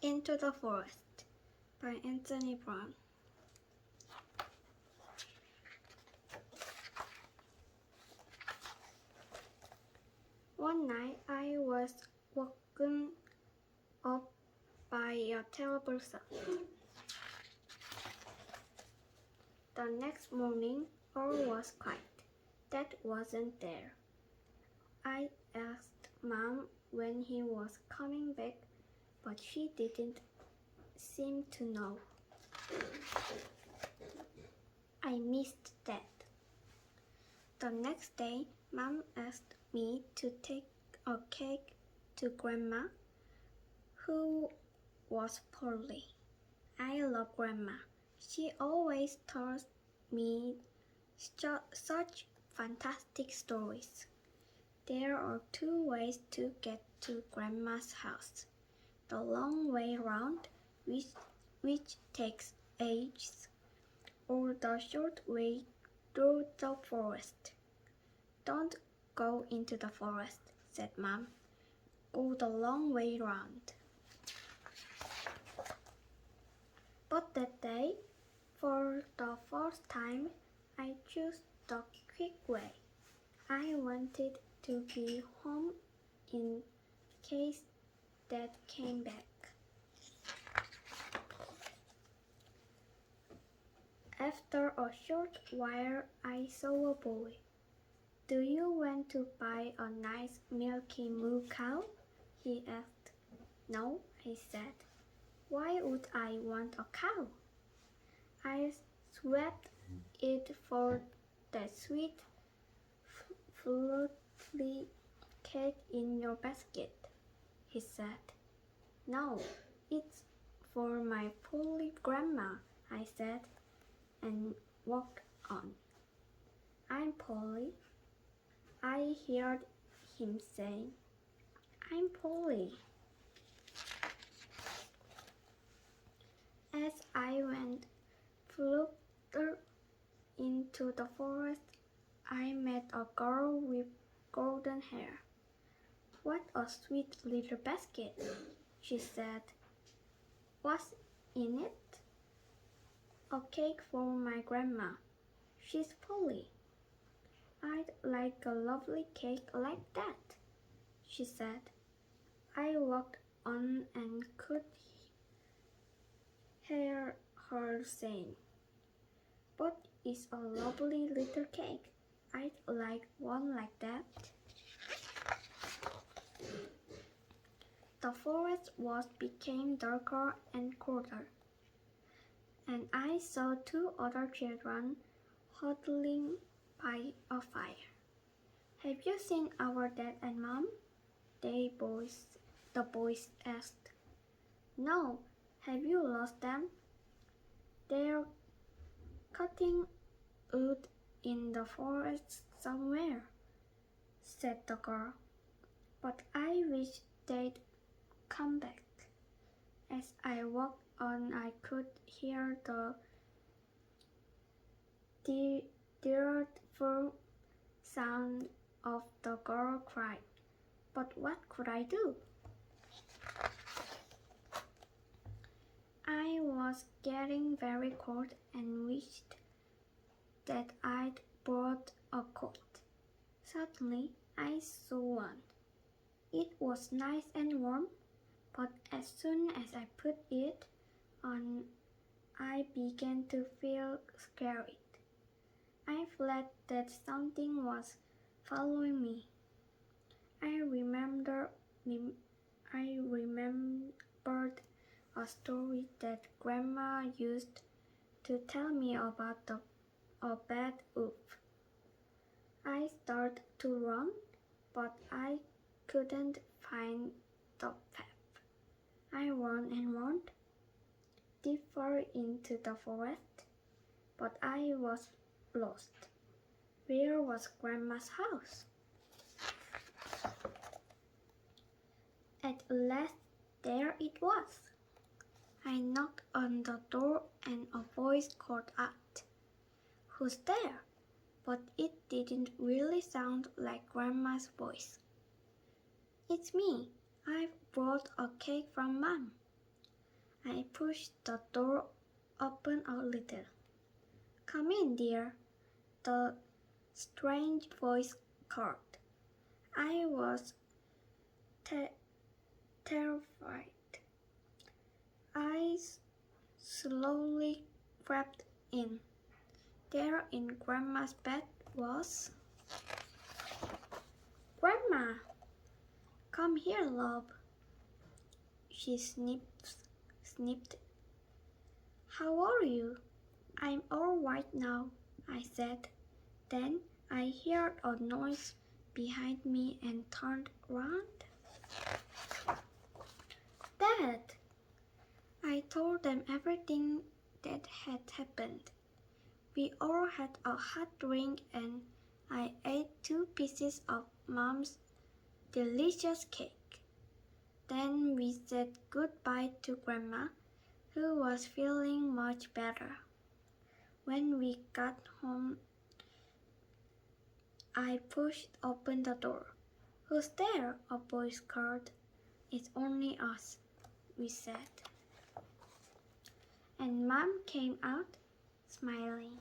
Into the Forest by Anthony Browne. One night I was woken up by a terrible sound. The next morning all was quiet. Dad wasn't there. I asked Mom when he was coming back, but she didn't seem to know. I missed Dad. The next day, Mom asked me to take a cake to Grandma, who was poorly. I love Grandma. She always tells me such fantastic stories. There are two ways to get to Grandma's house. The long way round, which takes ages, or the short way through the forest. Don't go into the forest, said Mom. Go the long way round. But that day, for the first time, I chose the quick way. I wanted to be home in case Dad came back. After a short while, I saw a boy. Do you want to buy a nice milky moo cow? He asked. No, I said. Why would I want a cow? I swapped it for that sweet, fluffy cake in your basket, he said. No, it's for my poorly grandma, I said, and walked on. I'm poorly, I heard him say. I'm poorly. As I went further into the forest, I met a girl with golden hair. What a sweet little basket, she said. What's in it? A cake for my grandma. She's poorly. I'd like a lovely cake like that, she said. I walked on and could hear her saying, but it's a lovely little cake. I'd like one like that. The forest became darker and colder, and I saw two other children huddling by a fire. Have you seen our dad and mom? The boys asked. No, have you lost them? They're cutting wood in the forest somewhere, said the girl. But I wish they'd come back. As I walked on, I could hear the dreadful sound of the girl crying. But what could I do? I was getting very cold and wished that I'd brought a coat. Suddenly, I saw one. It was nice and warm, but as soon as I put it on, I began to feel scared. I felt that something was following me. I remembered a story that Grandma used to tell me about a bad wolf. I started to run, but I couldn't find the path. I ran and ran deeper into the forest, but I was lost. Where was Grandma's house? At last, there it was. I knocked on the door and a voice called out, Who's there? But it didn't really sound like Grandma's voice. It's me. I've brought a cake from Mom. I pushed the door open a little. "Come in, dear," the strange voice called. I was terrified. I slowly crept in. There in Grandma's bed was... "Grandma! Come here, love." She sniffed. "How are you?" "I'm all right now," I said. Then I heard a noise behind me and turned round. "Dad!" I told them everything that had happened. We all had a hot drink and I ate 2 pieces of Mom's delicious cake. Then we said goodbye to Grandma, who was feeling much better. When we got home, I pushed open the door. "Who's there?" a voice called. "It's only us," we said. And Mom came out, smiling.